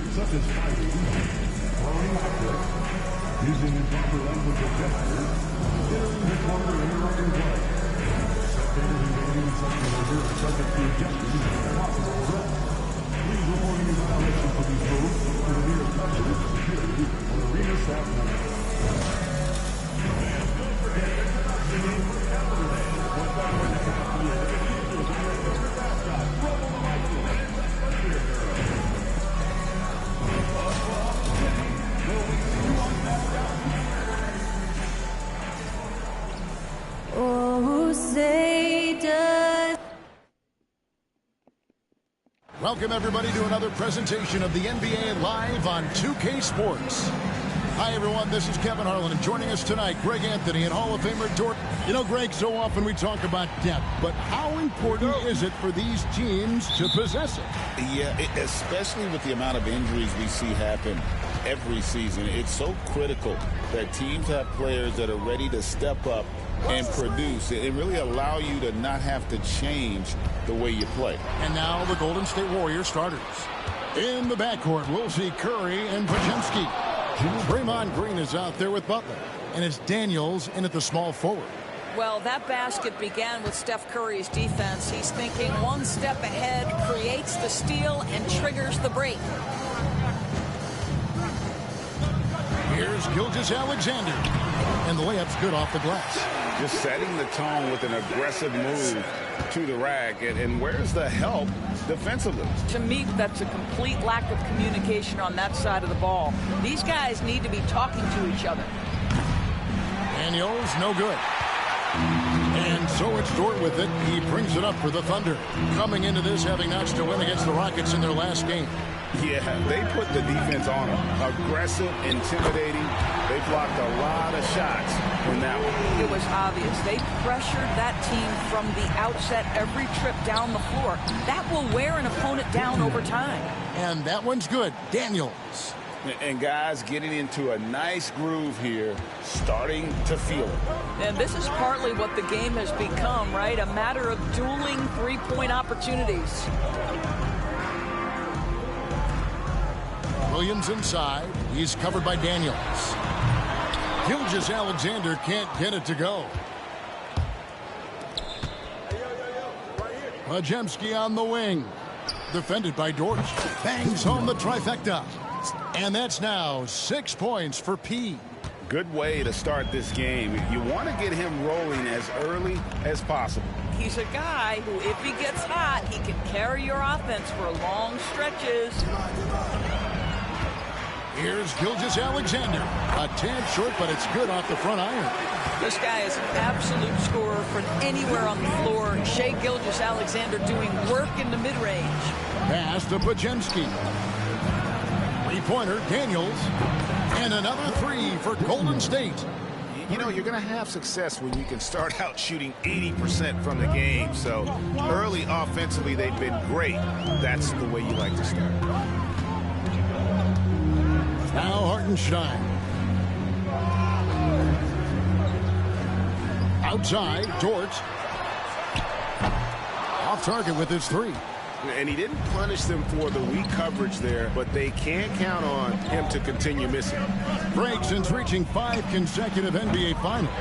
Such as fighting, throwing objects, using improper language of gestures, entering the corner and interrupting play. Spectators engaging in such behavior are subject to ejections and possible arrest. Please report any violations of these rules to the nearest specialist, security, or arena staff member. And don't forget, there's an opportunity for calendar day. What's that going to cost you? The mascot, Rubble the Michael, and it's a thunder girl. Oh, say does. Welcome, everybody, to another presentation of the NBA Live on 2K Sports. Hi, everyone. This is Kevin Harlan, and joining us tonight, Greg Anthony and Hall of Famer Dort. You know, Greg, so often we talk about depth, but how important is it for these teams to possess it? Yeah, especially with the amount of injuries we see happen every season. It's so critical that teams have players that are ready to step up and produce and really allow you to not have to change the way you play. And now the Golden State Warriors starters. In the backcourt, we'll see Curry and Podziemski. Draymond Green is out there with Butler, and it's Daniels in at the small forward. Well, that basket began with Steph Curry's defense. He's thinking one step ahead, creates the steal, and triggers the break. Here's Gilgeous-Alexander, and the layup's good off the glass. Just setting the tone with an aggressive move to the rack. And where's the help defensively? To me, that's a complete lack of communication on that side of the ball. These guys need to be talking to each other. Daniels, no good. And so it's Dort with it. He brings it up for the Thunder. Coming into this, having notched a win against the Rockets in their last game. Yeah, they put the defense on them. Aggressive, intimidating. They blocked a lot of shots in that one. It was obvious. They pressured that team from the outset every trip down the floor. That will wear an opponent down over time. And that one's good. Daniels. And guys getting into a nice groove here, starting to feel it. And this is partly what the game has become, right? A matter of dueling three-point opportunities. Williams inside. He's covered by Daniels. Gilgeous-Alexander can't get it to go. Podziemski on the wing. Defended by Dort. Bangs home the trifecta. And that's now 6 points for P. Good way to start this game. You want to get him rolling as early as possible. He's a guy who, if he gets hot, he can carry your offense for long stretches. Here's Gilgeous-Alexander. A tad short, but it's good off the front iron. This guy is an absolute scorer from anywhere on the floor. Shai Gilgeous-Alexander doing work in the mid-range. Pass to Podziemski. Three-pointer, Daniels. And another three for Golden State. You know, you're going to have success when you can start out shooting 80% from the game. So early offensively, they've been great. That's the way you like to start. Now Hartenstein. Outside, Dort. Off target with his three. And he didn't punish them for the weak coverage there, but they can't count on him to continue missing. Break since reaching 5 consecutive NBA Finals.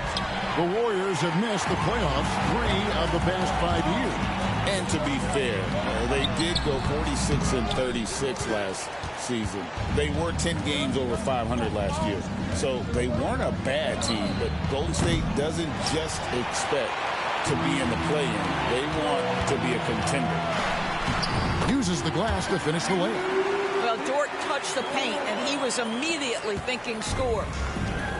The Warriors have missed the playoffs 3 of the past 5 years. And to be fair, they did go 46-36 last season. They were 10 games over 500 last year. So they weren't a bad team, but Golden State doesn't just expect to be in the play-in. They want to be a contender. Uses the glass to finish the layup. Well, Dort touched the paint, and he was immediately thinking score.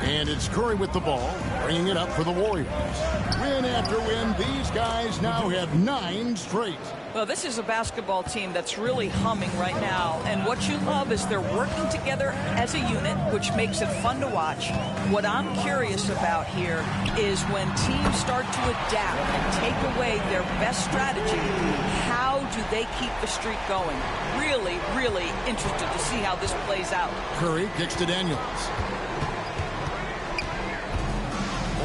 And it's Curry with the ball, bringing it up for the Warriors. Win after win, these guys now have 9 straight. Well, this is a basketball team that's really humming right now. And what you love is they're working together as a unit, which makes it fun to watch. What I'm curious about here is when teams start to adapt and take away their best strategy, how do they keep the streak going? Really, really interested to see how this plays out. Curry kicks to Daniels.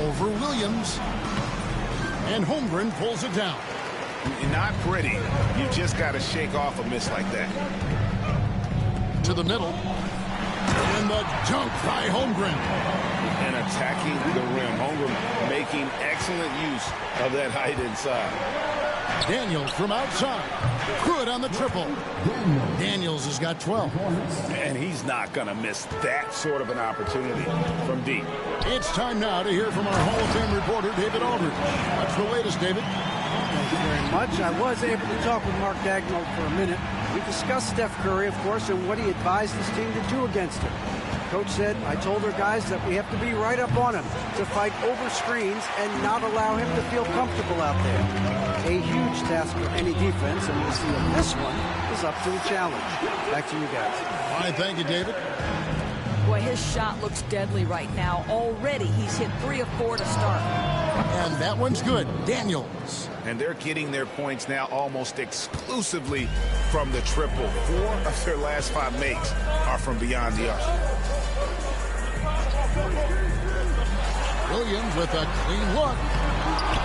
Over Williams. And Holmgren pulls it down. Not pretty. You just got to shake off a miss like that. To the middle. And the dunk by Holmgren. And attacking the rim. Holmgren making excellent use of that height inside. Daniels from outside. Good on the triple. Daniels has got 12. And he's not going to miss that sort of an opportunity from deep. It's time now to hear from our Hall of Fame reporter, David Aldridge. What's the latest, David? Thank you very much. I was able to talk with Mark Daigneault for a minute. We discussed Steph Curry, of course, and what he advised his team to do against him. Coach said, I told our guys that we have to be right up on him to fight over screens and not allow him to feel comfortable out there. A huge task for any defense, and we'll see if this one is up to the challenge. Back to you guys. All right, thank you, David. Boy, his shot looks deadly right now. Already, he's hit 3 of 4 to start. And that one's good. Daniels. And they're getting their points now almost exclusively from the triple. 4 of their last 5 makes are from beyond the arc. Williams with a clean look.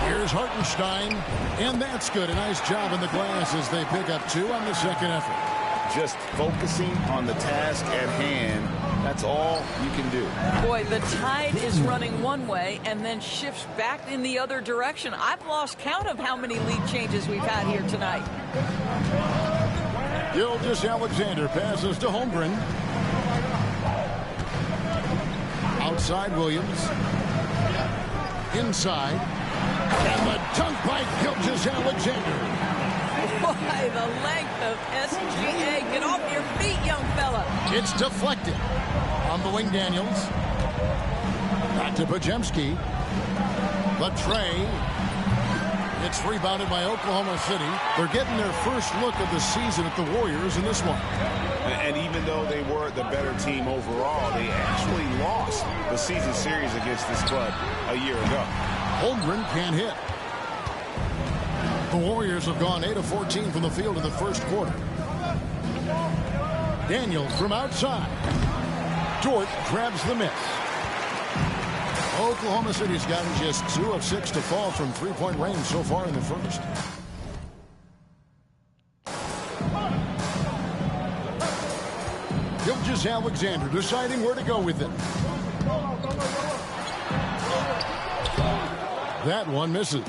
Here's Hartenstein. And that's good. A nice job in the glass as they pick up 2 on the second effort. Just focusing on the task at hand. That's all you can do. Boy, the tide is running one way and then shifts back in the other direction. I've lost count of how many lead changes we've had here tonight. Gilgeous-Alexander passes to Holmgren. Outside Williams. Inside. And the dunk by Gilgeous-Alexander. Boy, the length of SGA. Get off your feet, young fella. It's deflected. On the wing, Daniels. Back to Podziemski. The tray. It's rebounded by Oklahoma City. They're getting their first look of the season at the Warriors in this one. And even though they were the better team overall, they actually lost the season series against this club a year ago. Holmgren can't hit. The Warriors have gone 8 of 14 from the field in the first quarter. Daniels from outside. Dort grabs the miss. Oklahoma City's gotten just 2 of 6 to fall from three-point range so far in the first. Gilgeous-Alexander deciding where to go with it. That one misses.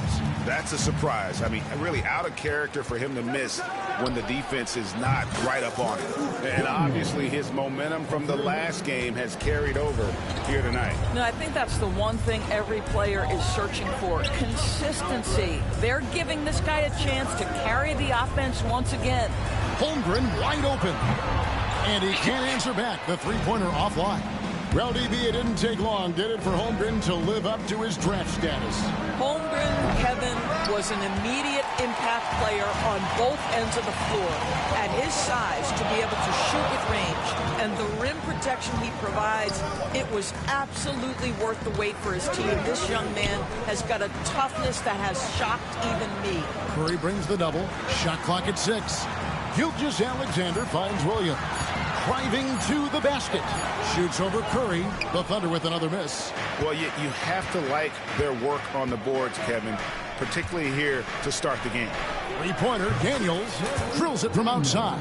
That's a surprise. I mean, really out of character for him to miss when the defense is not right up on it. And obviously his momentum from the last game has carried over here tonight. No, I think that's the one thing every player is searching for. Consistency. They're giving this guy a chance to carry the offense once again. Holmgren wide open. And he can't answer back. The three-pointer offline. Well, DB, it didn't take long, did it, for Holmgren to live up to his draft status? Holmgren, Kevin, was an immediate impact player on both ends of the floor. At his size, to be able to shoot with range and the rim protection he provides, it was absolutely worth the wait for his team. This young man has got a toughness that has shocked even me. Curry brings the double. Shot clock at 6. Gilgeous-Alexander finds Williams. Driving to the basket. Shoots over Curry. The Thunder with another miss. Well, you have to like their work on the boards, Kevin, particularly here to start the game. Three-pointer, Daniels drills it from outside.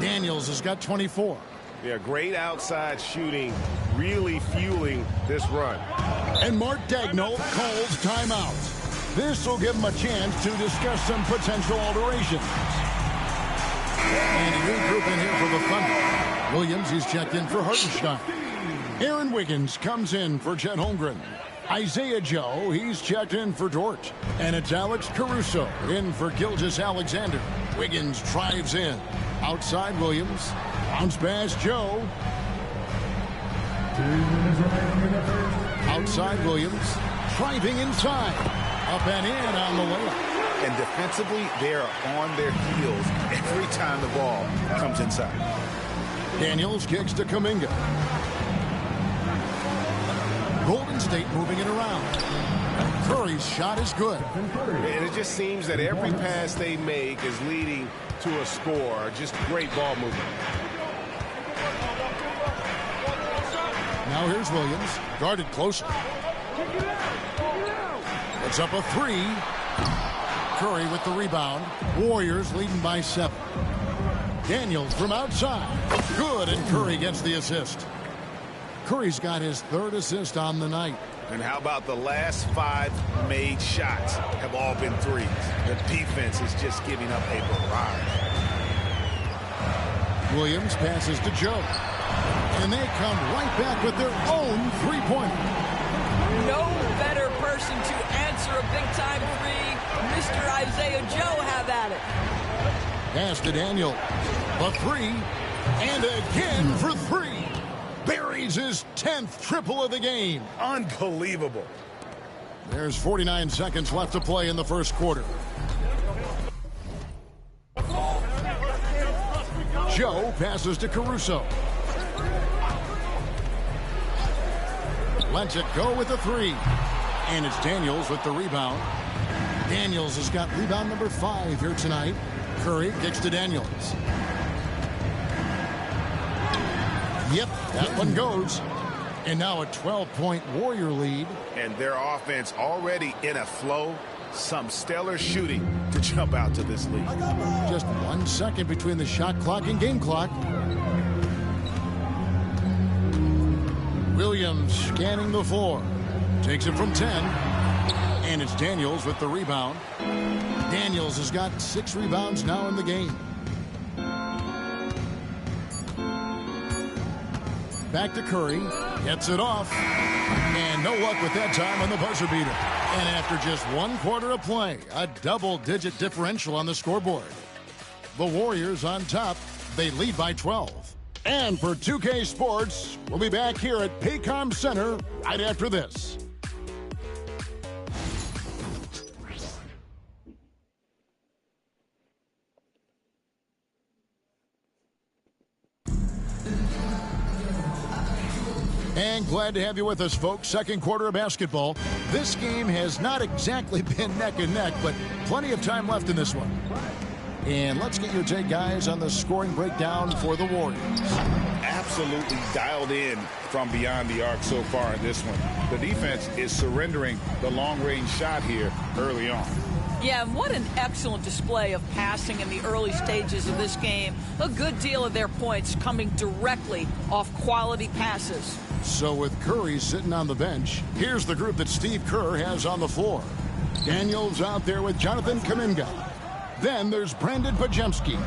Daniels has got 24. Yeah, great outside shooting, really fueling this run. And Mark Daigneault calls timeout. This will give him a chance to discuss some potential alterations. And a new group in here for the Thunder. Williams, he's checked in for Hartenstein. Aaron Wiggins comes in for Chet Holmgren. Isaiah Joe, he's checked in for Dort. And it's Alex Caruso in for Gilgeous-Alexander. Wiggins drives in. Outside Williams. Bounce pass Joe. 2 minutes remaining in side. Williams driving inside. Up and in on the layup. And defensively, they are on their heels every time the ball comes inside. Daniels kicks to Kuminga. Golden State moving it around. Curry's shot is good. And it just seems that every pass they make is leading to a score. Just great ball movement. Now here's Williams, guarded closer. It's up a three. Curry with the rebound. Warriors leading by 7. Daniels from outside. Good, and Curry gets the assist. Curry's got his 3rd assist on the night. And how about the last 5 made shots have all been threes? The defense is just giving up a barrage. Williams passes to Joe. And they come right back with their own three-pointer. No better person to answer a big-time three. Mr. Isaiah Joe, have at it. Pass to Daniel. A 3. And again for 3. Buries his 10th triple of the game. Unbelievable. There's 49 seconds left to play in the first quarter. Joe passes to Caruso. Lets it go with a 3. And it's Daniels with the rebound. Daniels has got rebound number 5 here tonight. Curry kicks to Daniels. Yep, that one goes. And now a 12-point Warrior lead. And their offense already in a flow. Some stellar shooting to jump out to this lead. Just 1 second between the shot clock and game clock. Williams scanning the floor. Takes it from 10. And it's Daniels with the rebound. Daniels has got 6 rebounds now in the game. Back to Curry. Gets it off. And no luck with that time on the buzzer beater. And after just 1 quarter of play, a double-digit differential on the scoreboard. The Warriors on top. They lead by 12. And for 2K Sports, we'll be back here at Paycom Center right after this. And glad to have you with us, folks. Second quarter of basketball. This game has not exactly been neck and neck, but plenty of time left in this one. And let's get your take, guys, on the scoring breakdown for the Warriors. Absolutely dialed in from beyond the arc so far in this one. The defense is surrendering the long-range shot here early on. Yeah, and what an excellent display of passing in the early stages of this game. A good deal of their points coming directly off quality passes. So with Curry sitting on the bench, here's the group that Steve Kerr has on the floor. Daniels out there with Jonathan Kuminga. Then there's Brandon Pajemski.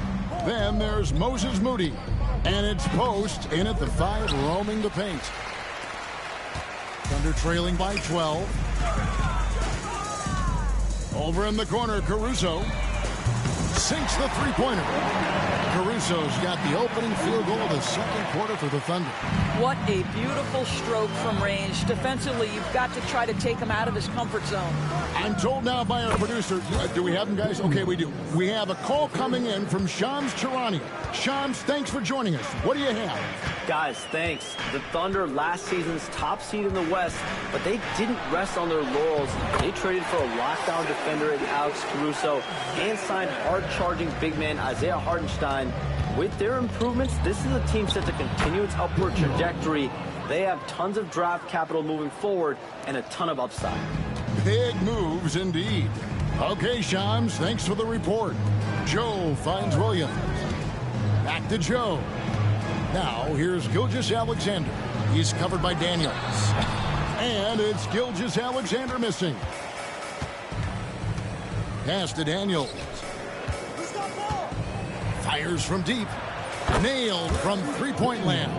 Then there's Moses Moody. And it's Post in at the 5, roaming the paint. Thunder trailing by 12. Over in the corner, Caruso sinks the three-pointer. Caruso's got the opening field goal of the second quarter for the Thunder. What a beautiful stroke from range. Defensively, you've got to try to take him out of his comfort zone. I'm told now by our producer, do we have him, guys? Okay, we do. We have a call coming in from Shams Charania. Shams, thanks for joining us. What do you have? Guys, thanks. The Thunder, last season's top seed in the West, but they didn't rest on their laurels. They traded for a lockdown defender in Alex Caruso and signed hard-charging big man Isaiah Hartenstein. With their improvements, this is a team set to continue its upward trajectory. They have tons of draft capital moving forward and a ton of upside. Big moves indeed. Okay, Shams, thanks for the report. Joe finds Williams. Back to Joe. Now, here's Gilgeous-Alexander. He's covered by Daniels. And it's Gilgeous-Alexander missing. Pass to Daniels. Fires from deep. Nailed from three-point land.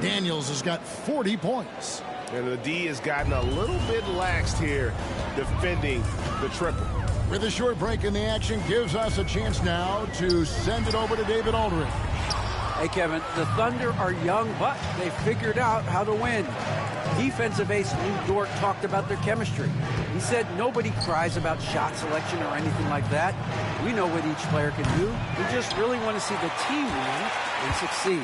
Daniels has got 40 points. And the D has gotten a little bit laxed here defending the triple. With a short break in the action, gives us a chance now to send it over to David Aldridge. Hey, Kevin, the Thunder are young, but they figured out how to win. Defensive ace Lou Dort talked about their chemistry. He said nobody cries about shot selection or anything like that. We know what each player can do. We just really want to see the team win and succeed.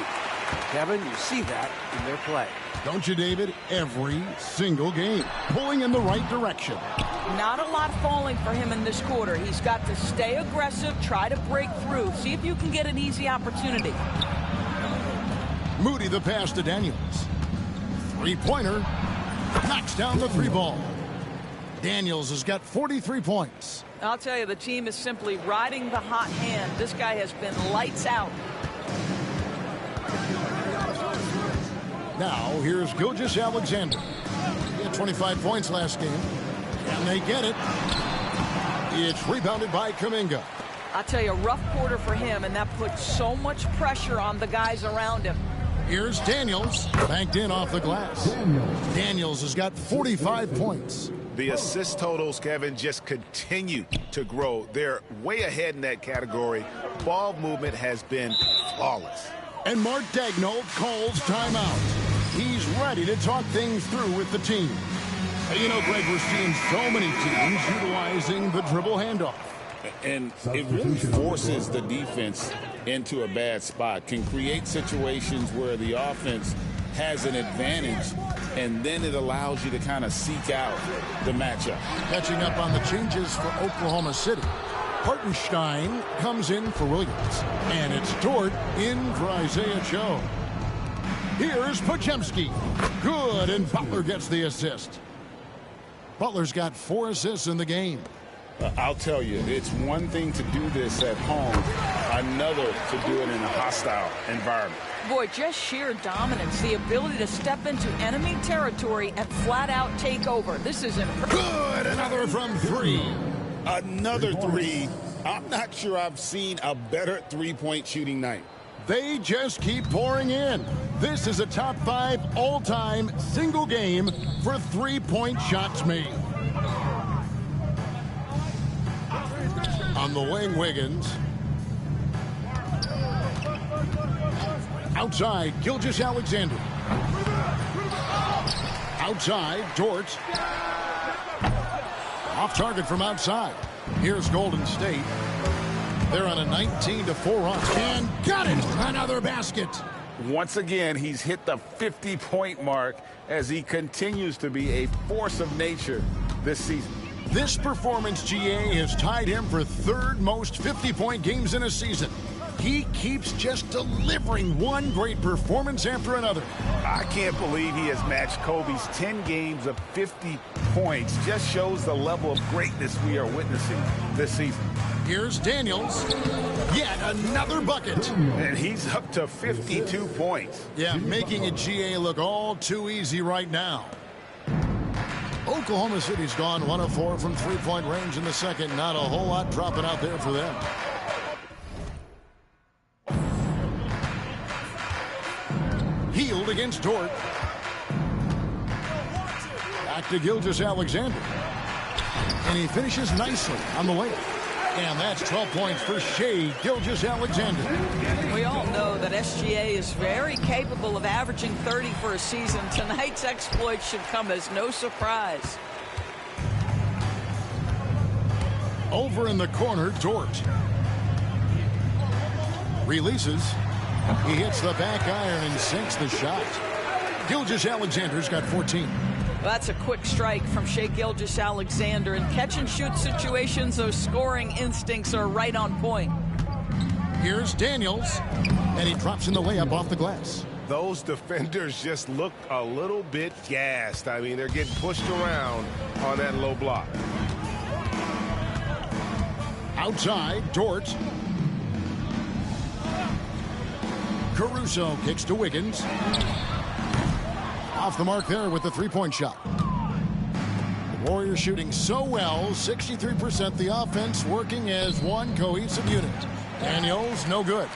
Kevin, you see that in their play. Don't you, David? Every single game. Pulling in the right direction. Not a lot falling for him in this quarter. He's got to stay aggressive, try to break through. See if you can get an easy opportunity. Moody the pass to Daniels. Three-pointer. Knocks down the three ball. Daniels has got 43 points. I'll tell you, the team is simply riding the hot hand. This guy has been lights out. Now, here's Gilgeous-Alexander. He had 25 points last game. Can they get it? It's rebounded by Kuminga. I'll tell you, a rough quarter for him, and that puts so much pressure on the guys around him. Here's Daniels, banked in off the glass. Daniels has got 45 points. The assist totals, Kevin, just continue to grow. They're way ahead in that category. Ball movement has been flawless. And Mark Daigneault calls timeout. He's ready to talk things through with the team. You know, Greg, we're seeing so many teams utilizing the dribble handoff. And it really forces the defense into a bad spot, can create situations where the offense has an advantage, and then it allows you to kind of seek out the matchup. Catching up on the changes for Oklahoma City. Hartenstein comes in for Williams. And it's Dort in for Isaiah Joe. Here's Podziemski. Good, and Butler gets the assist. Butler's got 4 assists in the game. I'll tell you, it's one thing to do this at home, another to do it in a hostile environment. Boy, just sheer dominance, the ability to step into enemy territory and flat out take over. This is good. Another from 3. Another 3. I'm not sure I've seen a better three-point shooting night. They just keep pouring in. This is a top 5 all-time single game for three-point shots made. On the wing, Wiggins. Outside, Gilgeous-Alexander. Outside, Dort. Off target from outside. Here's Golden State. They're on a 19-4 run. And got it! Another basket. Once again, he's hit the 50-point mark as he continues to be a force of nature this season. This performance, GA, has tied him for 3rd most 50-point games in a season. He keeps just delivering one great performance after another. I can't believe he has matched Kobe's 10 games of 50 points. Just shows the level of greatness we are witnessing this season. Here's Daniels. Yet another bucket. And he's up to 52 points. Yeah, making a GA look all too easy right now. Oklahoma City's gone 1 of 4 from three-point range in the second. Not a whole lot dropping out there for them. Healed against Dort. Back to Gilgeous-Alexander. And he finishes nicely on the way. And that's 12 points for Shai Gilgeous-Alexander. We all know that SGA is very capable of averaging 30 for a season. Tonight's exploit should come as no surprise. Over in the corner, Dort. Releases. He hits the back iron and sinks the shot. Gilgeous-Alexander's got 14. That's a quick strike from Shai Gilgeous-Alexander. In catch-and-shoot situations, those scoring instincts are right on point. Here's Daniels, and he drops in the layup off the glass. Those defenders just look a little bit gassed. I mean, they're getting pushed around on that low block. Outside, Dort. Caruso kicks to Wiggins. Off the mark there with the three-point shot. The Warriors shooting so well, 63%. The offense working as one cohesive unit. Daniels, no good.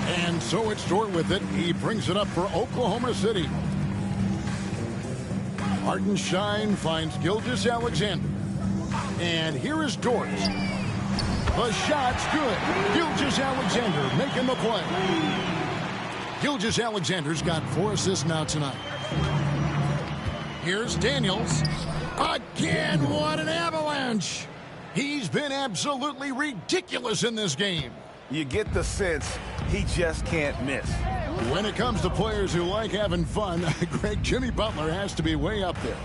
And so it's Dort with it. He brings it up for Oklahoma City. Hartenstein finds Gilgeous-Alexander. And here is Dort. The shot's good. Gilgeous-Alexander making the play. Gilgeous-Alexander's got 4 assists now tonight. Here's Daniels. Again, what an avalanche. He's been absolutely ridiculous in this game. You get the sense he just can't miss. When it comes to players who like having fun, Greg, Jimmy Butler has to be way up there.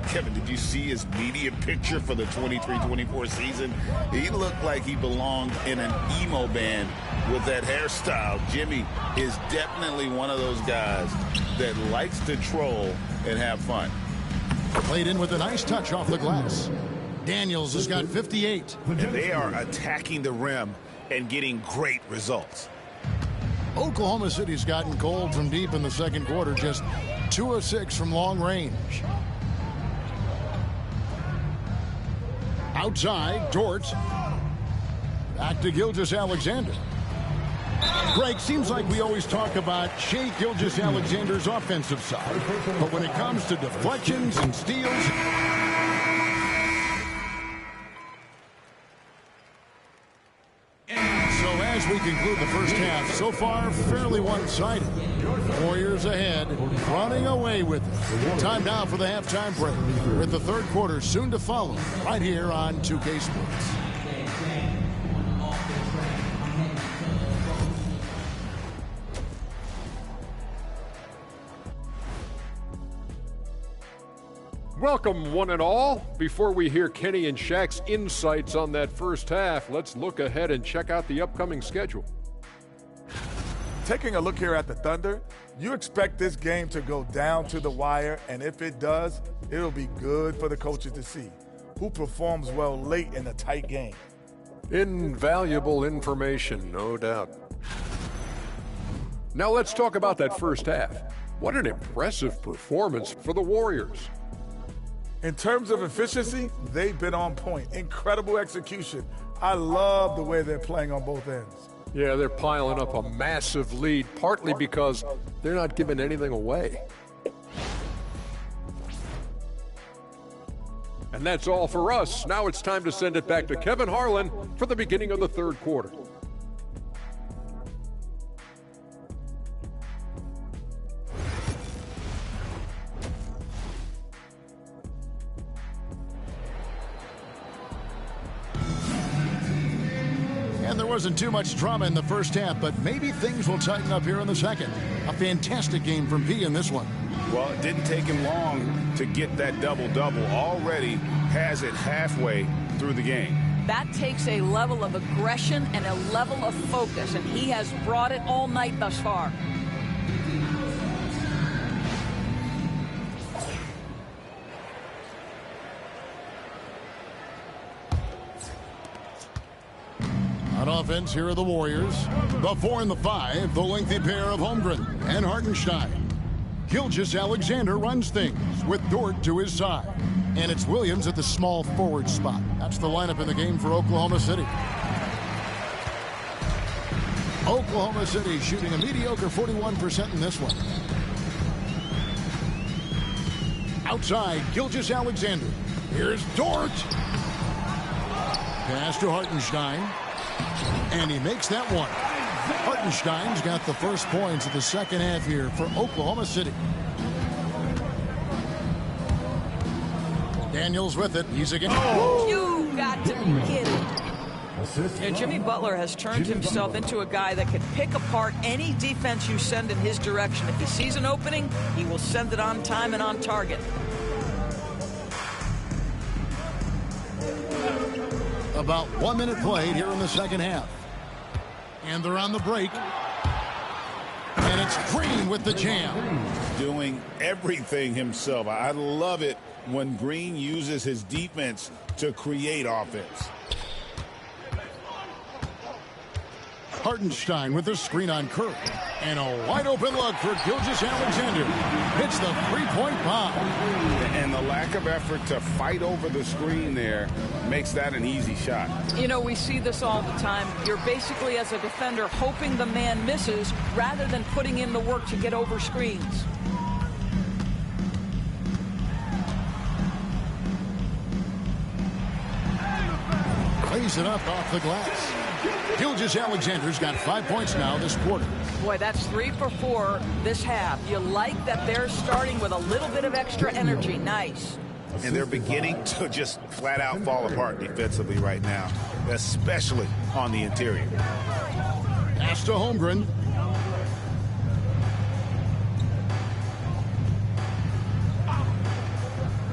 Kevin, did you see his media picture for the 23-24 season? He looked like he belonged in an emo band with that hairstyle. Jimmy is definitely one of those guys that likes to troll and have fun. Played in with a nice touch off the glass. Daniels has got 58. And they are attacking the rim and getting great results. Oklahoma City's gotten cold from deep in the second quarter, just 2 of 6 from long range. Outside, Dort. Back to Gilgeous-Alexander. Greg, seems like we always talk about Shai Gilgeous-Alexander's offensive side, but when it comes to deflections and steals... As we conclude the first half, so far fairly one-sided. Warriors ahead, running away with it. Time now for the halftime break, with the third quarter soon to follow, right here on 2K Sports. Welcome, one and all. Before we hear Kenny and Shaq's insights on that first half, let's look ahead and check out the upcoming schedule. Taking a look here at the Thunder, you expect this game to go down to the wire, and if it does, it'll be good for the coaches to see who performs well late in a tight game. Invaluable information, no doubt. Now let's talk about that first half. What an impressive performance for the Warriors. In terms of efficiency, they've been on point. Incredible execution. I love the way they're playing on both ends. Yeah, they're piling up a massive lead, partly because they're not giving anything away. And that's all for us. Now it's time to send it back to Kevin Harlan for the beginning of the third quarter. And there wasn't too much drama in the first half, but maybe things will tighten up here in the second. A fantastic game from P in this one. Well, it didn't take him long to get that double-double. Already has it halfway through the game. That takes a level of aggression and a level of focus, and he has brought it all night thus far. On offense, here are the Warriors. The 4 and the 5, the lengthy pair of Holmgren and Hartenstein. Gilgeous-Alexander runs things with Dort to his side. And it's Williams at the small forward spot. That's the lineup in the game for Oklahoma City. Oklahoma City shooting a mediocre 41% in this one. Outside, Gilgeous-Alexander. Here's Dort. Pass to Hartenstein. And he makes that one. Hartenstein's got the first points of the second half here for Oklahoma City. Daniels with it. He's again. Oh. You got to be kidding. And Jimmy Butler has turned himself into a guy that can pick apart any defense you send in his direction. If he sees an opening, he will send it on time and on target. About 1 minute played here in the second half. And they're on the break. And it's Green with the jam. Doing everything himself. I love it when Green uses his defense to create offense. Hartenstein with the screen on Curry. And a wide open look for Gilgeous-Alexander. Hits the three-point bomb. And the lack of effort to fight over the screen there makes that an easy shot. You know, we see this all the time. You're basically, as a defender, hoping the man misses rather than putting in the work to get over screens. Plays it up off the glass. Gilgeous-Alexander's got 5 points now this quarter. Boy, that's 3 for 4 this half. You like that they're starting with a little bit of extra energy. Nice. And they're beginning to just flat out fall apart defensively right now, especially on the interior. Pass to Holmgren.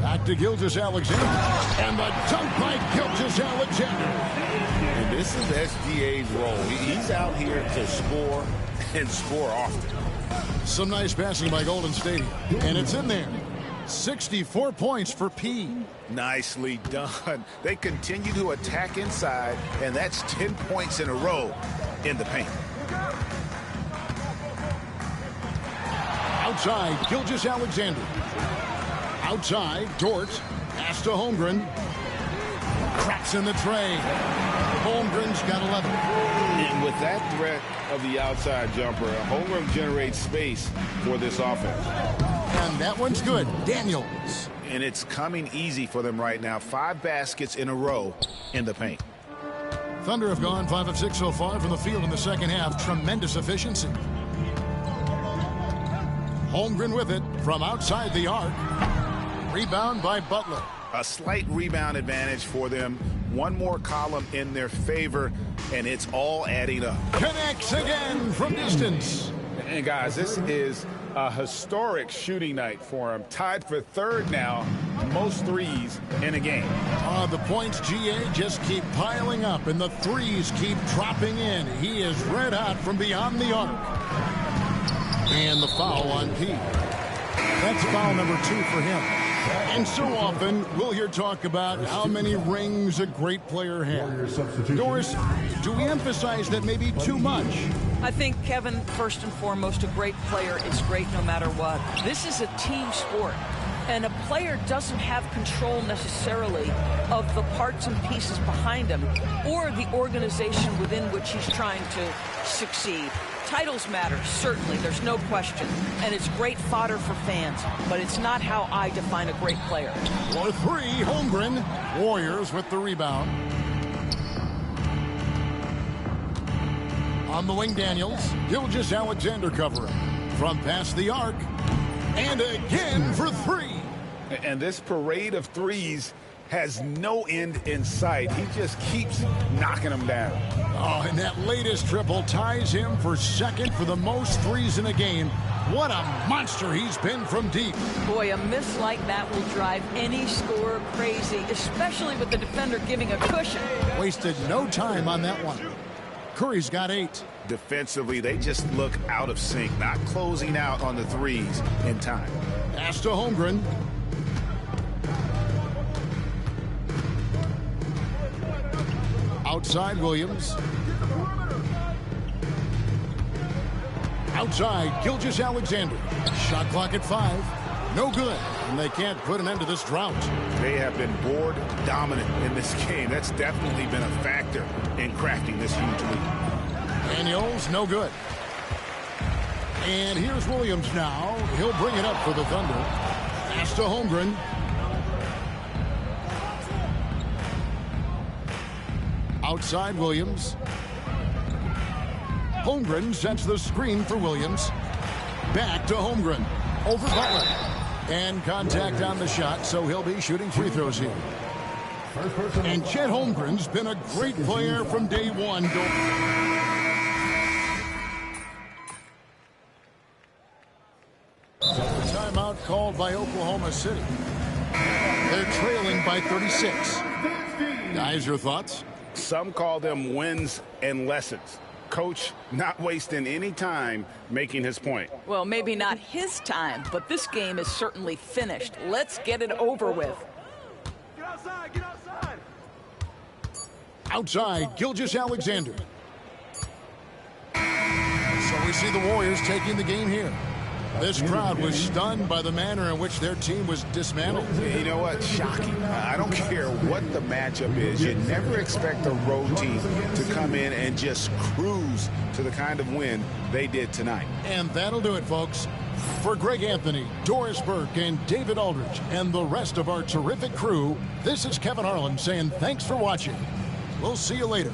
Back to Gilgeous-Alexander. And the dunk by Gilgeous-Alexander. And this is SGA's role. He's out here to score and score often. Some nice passing by Golden State. And it's in there. 64 points for P. Nicely done. They continue to attack inside, and that's 10 points in a row in the paint. Outside, Gilgeous-Alexander. Outside, Dort. Pass to Holmgren. Cracks in the tray. Holmgren's got 11. And with that threat of the outside jumper, Holmgren generates space for this offense. And that one's good. Daniels. And it's coming easy for them right now. 5 baskets in a row in the paint. Thunder have gone 5 of 6 so far from the field in the second half. Tremendous efficiency. Holmgren with it from outside the arc. Rebound by Butler. A slight rebound advantage for them. One more column in their favor, and it's all adding up. Connects again from distance. And guys, this is a historic shooting night for him. Tied for 3rd now, most threes in a game. The points, GA, just keep piling up, and the threes keep dropping in. He is red hot from beyond the arc. And the foul on P. That's foul number 2 for him. And so often, we'll hear talk about how many rings a great player has. Doris, do we emphasize that maybe too much? I think, Kevin, first and foremost, a great player is great no matter what. This is a team sport, and a player doesn't have control necessarily of the parts and pieces behind him or the organization within which he's trying to succeed. Titles matter, certainly, there's no question, and it's great fodder for fans, but it's not how I define a great player. For 3, Holmgren. Warriors with the rebound. On the wing, Daniels. Gilgeous-Alexander covering. From past the arc. And again for 3. And this parade of threes has no end in sight. He just keeps knocking them down. And that latest triple ties him for 2nd for the most threes in a game. What a monster he's been from deep. Boy, a miss like that will drive any scorer crazy, especially with the defender giving a cushion. Wasted no time on that one. Curry's got 8. Defensively, they just look out of sync, not closing out on the threes in time. Pass to Holmgren. Outside, Williams. Outside, Gilgeous-Alexander. Shot clock at 5. No good. And they can't put an end to this drought. They have been board dominant in this game. That's definitely been a factor in cracking this huge lead. Daniels, no good. And here's Williams now. He'll bring it up for the Thunder. Pass to Holmgren. Outside, Williams. Holmgren sets the screen for Williams. Back to Holmgren. Over Butler. And contact on the shot, so he'll be shooting free throws here. And Chet Holmgren's been a great player from day one. Timeout called by Oklahoma City. They're trailing by 36. Guys, your thoughts? Some call them wins and lessons. Coach not wasting any time making his point. Well, maybe not his time, but this game is certainly finished. Let's get it over with. Get outside, get outside. Outside, Gilgeous-Alexander. So we see the Warriors taking the game here. This crowd was stunned by the manner in which their team was dismantled. You know what? Shocking. I don't care what the matchup is. You never expect a road team to come in and just cruise to the kind of win they did tonight. And that'll do it, folks. For Greg Anthony, Doris Burke, and David Aldridge, and the rest of our terrific crew, this is Kevin Harlan saying thanks for watching. We'll see you later.